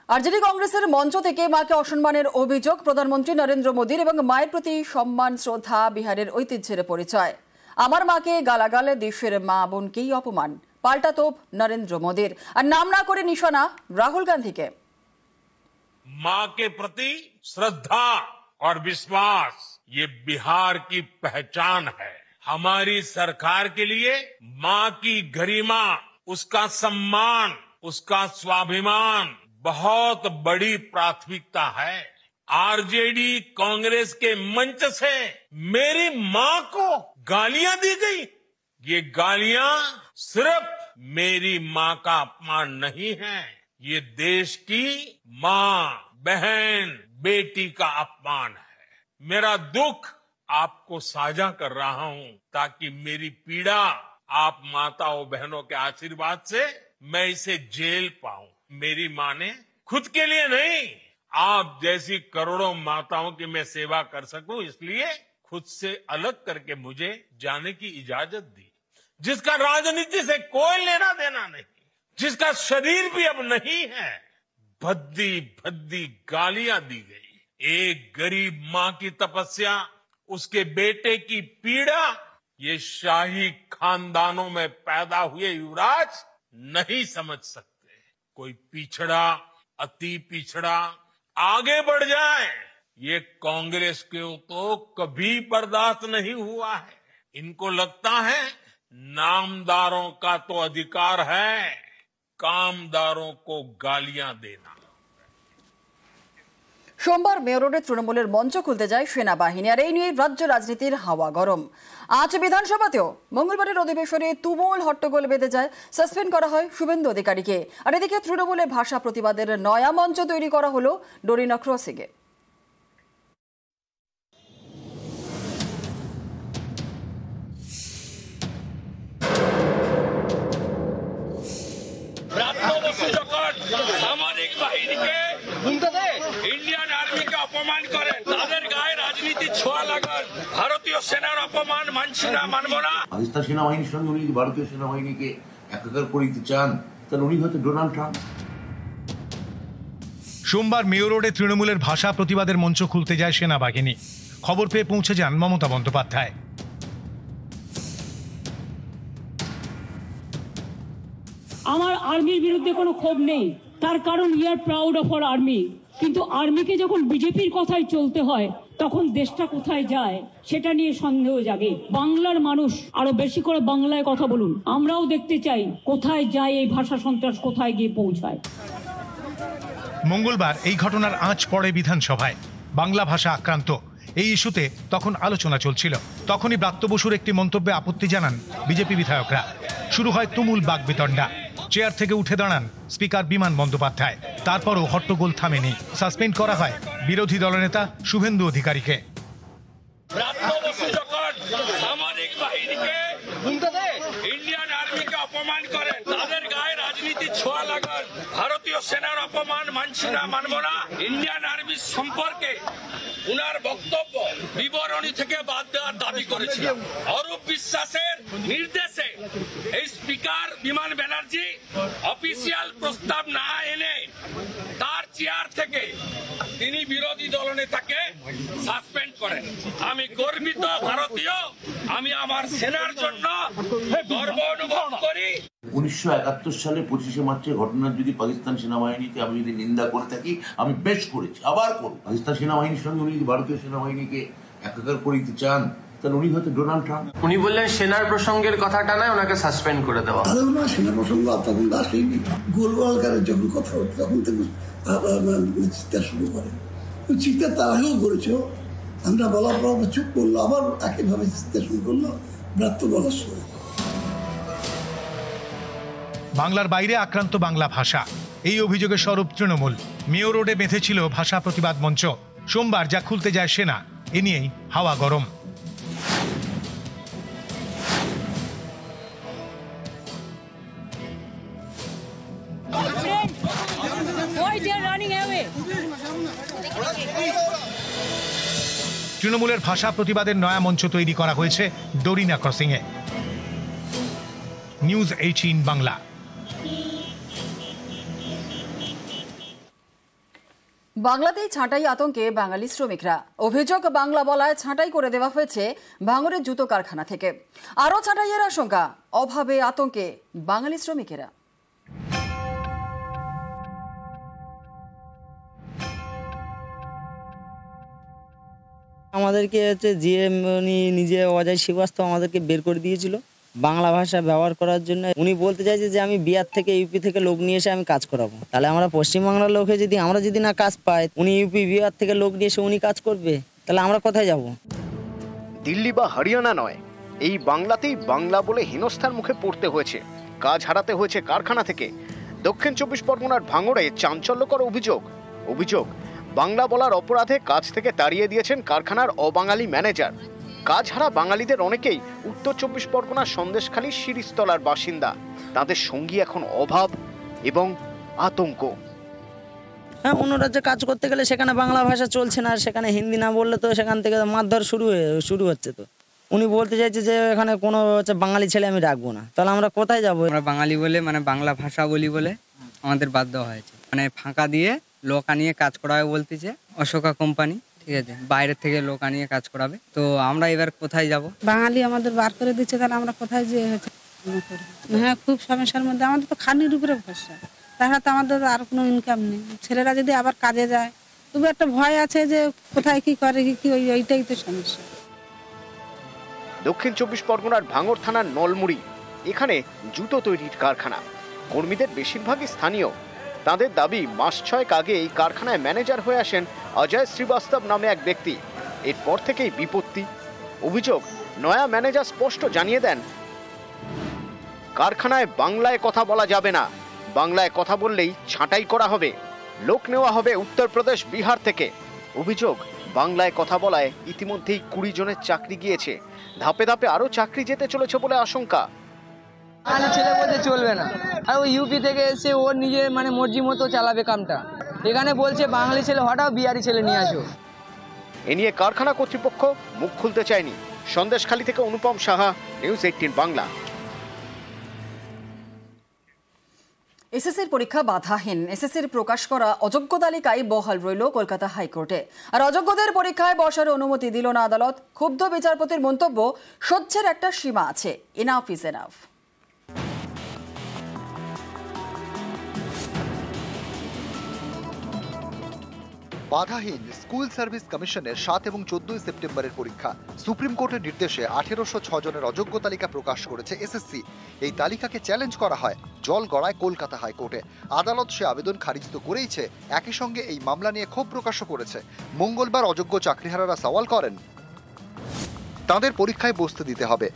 RJD কংগ্রেসের মঞ্চ থেকে মাকে অসম্মানের অভিযোগ। প্রধানমন্ত্রী নরেন্দ্র মোদীর এবং মায়ের প্রতি সম্মান শ্রদ্ধা বিহারের ঐতিহ্যের পরিচয়। আমার মাকে গালাগালে দেশের মা বোনকেই অপমান, পাল্টা তোপ নরেন্দ্র মোদীর। আর নাম না করে নিশানা রাহুল গাंधी के। मां के प्रति श्रद्धा और विश्वास ये बिहार की पहचान है। हमारी सरकार के लिए मां की गरिमा, उसका सम्मान, उसका स्वाभिमान बहुत बड़ी प्राथमिकता है। आरजेडी कांग्रेस के मंच से मेरी मां को गालियां दी गई। ये गालियां सिर्फ मेरी मां का अपमान नहीं है, ये देश की मां, बहन, बेटी का अपमान है। मेरा दुख आपको साझा कर रहा हूं ताकि मेरी पीड़ा आप माताओं बहनों के आशीर्वाद से मैं इसे झेल पाऊं। मेरी मां ने खुद के लिए नहीं, आप जैसी करोड़ों माताओं की मैं सेवा कर सकूं, इसलिए खुद से अलग करके मुझे जाने की इजाजत दी। जिसका राजनीति से कोई लेना देना नहीं, जिसका शरीर भी अब नहीं है, भद्दी भद्दी गालियां दी गई। एक गरीब मां की तपस्या, उसके बेटे की पीड़ा, ये शाही खानदानों में पैदा हुए युवराज नहीं समझ सकते। कोई पिछड़ा, अति पिछड़ा आगे बढ़ जाए, ये कांग्रेस के तो कभी बर्दाश्त नहीं हुआ है। इनको लगता है नामदारों का तो अधिकार है कामदारों को गालियां देना। সোমবার মেয়র রোডে তৃণমূলের মঞ্চ খুলতে যায় সেনাবাহিনী। আর এই নিয়ে রাজ্য রাজনীতির হাওয়া গরম। আজ বিধানসভাতেও মঙ্গলবারের অধিবেশনে তুমুল হট্টগোল বেঁধে যায়। সাসপেন্ড করা হয় শুভেন্দু অধিকারীকে। আর এদিকে তৃণমূলের ভাষা প্রতিবাদের নয়া মঞ্চ তৈরি করা হলো ডোরিনা ক্রসিংয়ে। সামরিক বাহিনীকে ইন্ডিয়ান আর্মিকে অপমান করেন, তাদের গায়ে রাজনীতি ছোঁয়া লাগান, ভারতীয় সেনার অপমান মানছি না, মানব না। পাকিস্তান সেনাবাহিনীর সঙ্গে উনি ভারতীয় সেনাবাহিনীকে একাকার করে দিতে চান, তাহলে উনি হয়তো ডোনাল্ড ট্রাম্প। সোমবার মেয়র রোডে তৃণমূলের ভাষা প্রতিবাদের মঞ্চ খুলতে যায় সেনাবাহিনী। খবর পেয়ে পৌঁছে যান মমতা বন্দ্যোপাধ্যায়। আমার আর্মির বিরুদ্ধে কোনো ক্ষোভ নেই, তার কারণ we are proud of our army. কিন্তু আর্মিকে যখন বিজেপির কথাই চলতে হয়, তখন দেশটা কোথায় যায় সেটা নিয়ে সন্দেহ জাগে। বাংলার মানুষ আরো বেশি করে বাংলায় কথা বলুন। আমরাও দেখতে চাই কোথায় যায় এই ভাষা সন্ত্রাস, কোথায় গিয়ে পৌঁছায়। মঙ্গলবার এই ঘটনার আঁচ পড়ে বিধানসভায়। বাংলা ভাষা আক্রান্ত এই ইস্যুতে তখন আলোচনা চলছিল। তখনই ব্রাত্য বসুর একটি মন্তব্যে আপত্তি জানান বিজেপি বিধায়করা। শুরু হয় তুমুল বাকবিতণ্ডা। চেয়ার থেকে উঠে দাঁড়ান স্পিকার বিমান বন্দ্যোপাধ্যায়। তারপরও হট্টগোল থামেনি। সাসপেন্ড করা হয় বিরোধী দলনেতা শুভেন্দু অধিকারীকে। সামরিক বাহিনীকে ইন্ডিয়ান আর্মিকে অপমান করেন, তাদের গায়ে রাজনীতি ছোঁয়া লাগান, ভারতীয় সেনার অপমান মানছি না, মানব না। ইন্ডিয়ান আর্মি সম্পর্কে উনার বক্তব্য বিবরণী থেকে বাদ দেওয়ার দাবি করেছিলাম। অরূপ বিশ্বাসের নির্দেশে এই স্পিকার বিমান ব্যানার্জি অফিসিয়াল প্রস্তাব না এনে তার চেয়ার থেকে তিনি বিরোধী দলনেতাকে সাসপেন্ড করেন। আমি গর্বিত ভারতীয়, আমি আমার সেনার জন্য গর্ব অনুভব করি। 1971 সালে 25শে মার্চের ঘটনার যদি পাকিস্তান সেনাবাহিনীকে আমি যদি নিন্দা করে থাকি, আমি বেশ করেছি, আবার করব। পাকিস্তান সেনাবাহিনীর সঙ্গে উনি ভারতীয় সেনাবাহিনীকে একাকার করে দিতে চান, তাহলে উনি হয়তো ডোনাল্ড ট্রাম্প। উনি বললেন সেনার প্রসঙ্গের কথাটা নয়, ওনাকে সাসপেন্ড করে দেওয়া। না, সেনা প্রসঙ্গ তখন আসেনি। গোলওয়ালকারের যখন কথা হতো তখন থেকে চিৎকার শুরু করে। চিৎকার তার আগেও করেছে, আমরা বলার পর চুপ করলো, আবার একইভাবে চিৎকার শুরু করলো, ব্রাত্য বলার শুরু। বাংলার বাইরে আক্রান্ত বাংলা ভাষা, এই অভিযোগে সরব তৃণমূল। মেয়র রোডে বেঁধেছিল ভাষা প্রতিবাদ মঞ্চ। সোমবার যা খুলতে যায় সেনা, এ নিয়েই হাওয়া গরম। তৃণমূলের ভাষা প্রতিবাদের নয়া মঞ্চ তৈরি করা হয়েছে ডোরিনা ক্রসিংয়ে। নিউজ 18 বাংলা। বাংলাতেই ছাঁটাই আতঙ্কে বাঙালি শ্রমিকরা। অভিযোগ, বাংলা বলায় ছাঁটাই করে দেওয়া হয়েছে ভাঙড়ের জুতো কারখানা থেকে। আরও ছাঁটাইয়ের আশঙ্কা, অভাবে আতঙ্কে বাঙালি শ্রমিকেরা। আমাদেরকে হচ্ছে জিএম উনি নিজে অজয় শ্রীবাস্তব আমাদেরকে বের করে দিয়েছিল বাংলা ভাষা ব্যবহার করার জন্য। উনি বলতে চাইছে যে আমি বিহার থেকে ইউপি থেকে লোক নিয়ে এসে আমি কাজ করাবো। তাহলে আমরা পশ্চিমবাংলার লোকে আমরা যদি না কাজ পাই, উনি ইউপি বিহার থেকে লোক নিয়ে এসে উনি কাজ করবে, তাহলে আমরা কোথায় যাব? দিল্লি বা হরিয়ানা নয়, এই বাংলাতেই বাংলা বলে হেনস্থার মুখে পড়তে হয়েছে, কাজ হারাতে হয়েছে কারখানা থেকে। দক্ষিণ 24 পরগনার ভাঙড়ে চাঞ্চল্যকর অভিযোগ বাংলা বলার অপরাধে কাজ থেকে তাড়িয়ে দিয়েছেন কারখানার অবাঙালি ম্যানেজার। কাজ হারা বাঙালিদের অনেকেই উত্তর 24 পরগনার সন্দেশখালী শিরিষতলার বাসিন্দা। তাদের সঙ্গী এখন অভাব এবং আতঙ্ক। হ্যাঁ, অন্য রাজ্যে কাজ করতে গেলে সেখানে বাংলা ভাষা চলছে না, সেখানে হিন্দি না বললে তো সেখান থেকে মারধর শুরু হচ্ছে। তো উনি বলতে চাইছে যে এখানে কোনো বাঙালি ছেলে আমি রাখবো না, তাহলে আমরা কোথায় যাবো? আমরা বাঙালি বলে বাংলা ভাষা বলি বলে আমাদের বাধ্য হয়েছে, ফাঁকা দিয়ে লোক আনিয়ে কাজ করাবে বলতেছে অশোকা কোম্পানি, ঠিক আছে, বাইরের থেকে লোক আনিয়ে কাজ করাবে। তো আমরা এবার কোথায় যাব? বাঙালি আমাদের বার করে দিচ্ছে, তাহলে আমরা কোথায় যে হ্যাঁ, খুব সমস্যার মধ্যে। আমাদের তো খানির উপরে ভরসা, তাছাড়া তো আমাদের আর কোনো ইনকাম নেই। ছেলেরা যদি আবার কাজে যায়, তবু একটা ভয় আছে যে কোথায় কি করে কি, ওইটাই তো সমস্যা। দক্ষিণ 24 পরগনার ভাঙড় থানার নলমুড়ি, এখানে জুতো তৈরির কারখানা। কর্মীদের বেশিরভাগই স্থানীয়। তাদের দাবি, মাস 6 আগে এই কারখানায় ম্যানেজার হয়ে আসেন অজয় শ্রীবাস্তব নামে এক ব্যক্তি। এরপর থেকেই বিপত্তি। অভিযোগ, নয়া ম্যানেজার স্পষ্ট জানিয়ে দেন কারখানায় বাংলায় কথা বলা যাবে না, বাংলায় কথা বললেই ছাঁটাই করা হবে, লোক নেওয়া হবে উত্তরপ্রদেশ বিহার থেকে। অভিযোগ, বাংলায় কথা বলায় ইতিমধ্যেই 20 জনের চাকরি গিয়েছে, ধাপে ধাপে আরো চাকরি যেতে চলেছে বলে আশঙ্কা। ছেলে বলতে চলবে না, আর ওই ইউপি থেকে এসে ওর নিজে মর্জি মতো চালাবে কামটা। এখানে বলছে বাঙালি ছেলে হটাও বিহারি ছেলে নিয়ে আসো। এ নিয়ে কারখানা কর্তৃপক্ষ মুখ খুলতে চায়নি। সন্দেশখালী থেকে অনুপম সাহা, নিউজ 18 বাংলা। এসএসসির পরীক্ষা বাধাহীন। এসএসসির প্রকাশ করা অযোগ্য তালিকায় বহাল রইল কলকাতা হাইকোর্টে। আর অযোগ্যদের পরীক্ষায় বসার অনুমতি দিল না আদালত। ক্ষুব্ধ বিচারপতির মন্তব্য, সহ্যের একটা সীমা আছে, এনাফ ইজ এনাফ। বাধাহীন স্কুল সার্ভিস কমিশনের 7 এবং 14 সেপ্টেম্বরের পরীক্ষা। সুপ্রিম কোর্টের নির্দেশে 1806 জনের অযোগ্য তালিকা প্রকাশ করেছে এসএসসি। এই তালিকাকে চ্যালেঞ্জ করা হয় জল গড়ায় কলকাতা হাইকোর্টে। আদালত সে আবেদন খারিজ তো করেইছে, একই সঙ্গে এই মামলা নিয়ে ক্ষোভ প্রকাশও করেছে। মঙ্গলবার অযোগ্য চাকরিহারারা সওয়াল করেন তাদের পরীক্ষায় বসতে দিতে হবে।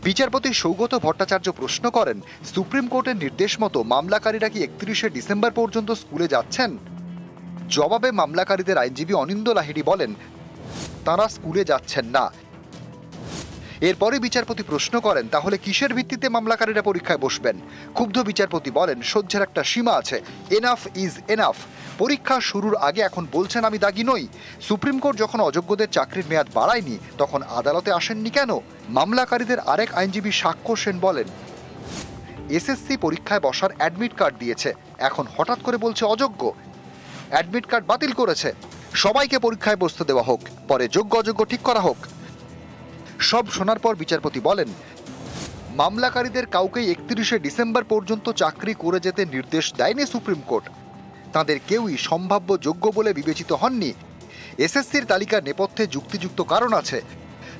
বিচারপতি সৌগত ভট্টাচার্য প্রশ্ন করেন, সুপ্রিম কোর্টের নির্দেশ মতো মামলাকারীরা কি 31শে ডিসেম্বর পর্যন্ত স্কুলে যাচ্ছেন? জবাবে মামলাকারীদের আইনজীবী অনিন্দ লাহিড়ী বলেন, তারা স্কুলে যাচ্ছেন না। এরপরে বিচারপতি প্রশ্ন করেন, তাহলে কিসের ভিত্তিতে মামলাকারীরা পরীক্ষায় বসবেন? ক্ষুব্ধ বিচারপতি বলেন, সহ্যের একটা সীমা আছে, এনাফ ইজ এনাফ। পরীক্ষা শুরুর আগে এখন বলছেন আমি দাগি নই। সুপ্রিম কোর্ট যখন অযোগ্যদের চাকরির মেয়াদ বাড়ায়নি, তখন আদালতে আসেননি কেন? মামলাকারীদের আরেক আইনজীবী সাক্ষ্য সেন বলেন, এসএসসি পরীক্ষায় বসার অ্যাডমিট কার্ড দিয়েছে, এখন হঠাৎ করে বলছে অযোগ্য। অ্যাডমিট কার্ড বাতিল করেছে, সবাইকে পরীক্ষায় বসতে দেওয়া হোক, পরে যোগ্য অযোগ্য ঠিক করা হোক। সব শোনার পর বিচারপতি বলেন, মামলাকারীদের কাউকেই 31শে ডিসেম্বর পর্যন্ত চাকরি করে যেতে নির্দেশ দেয়নি সুপ্রিম কোর্ট। তাদের কেউই সম্ভাব্য যোগ্য বলে বিবেচিত হননি। এসএসসির তালিকার নেপথ্যে যুক্তিযুক্ত কারণ আছে।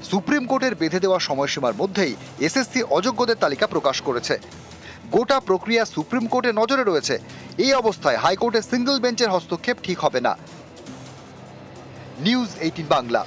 সুপ্রিম কোর্টের বেঁধে দেওয়া সময়সীমার মধ্যেই এসএসসি অযোগ্যদের তালিকা প্রকাশ করেছে। গোটা প্রক্রিয়া সুপ্রিম কোর্টের নজরে রয়েছে। এই অবস্থায় হাইকোর্টের সিঙ্গল বেঞ্চের হস্তক্ষেপ ঠিক হবে না। নিউজ 18 বাংলা।